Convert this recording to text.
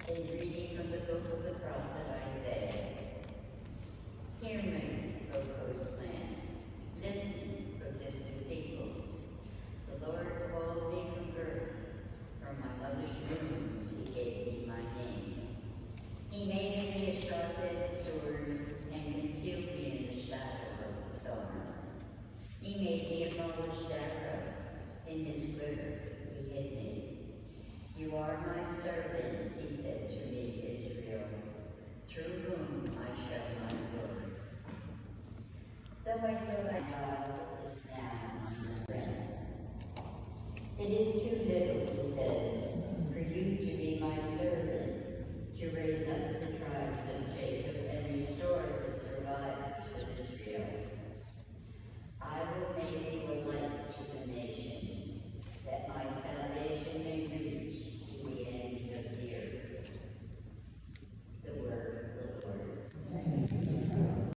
A reading from the book of the prophet Isaiah. Hear me, O coastlands. Listen, O distant peoples. The Lord called me from birth. From my mother's wombs he gave me my name. He made me a sharp-edged sword and concealed me in the shadow of his arm. He made me a polished arrow. In his quiver he hid me. You are my servant, he said to me, Israel, through whom I shall not glory. Though I thought God is now my strength. It is too little, he says,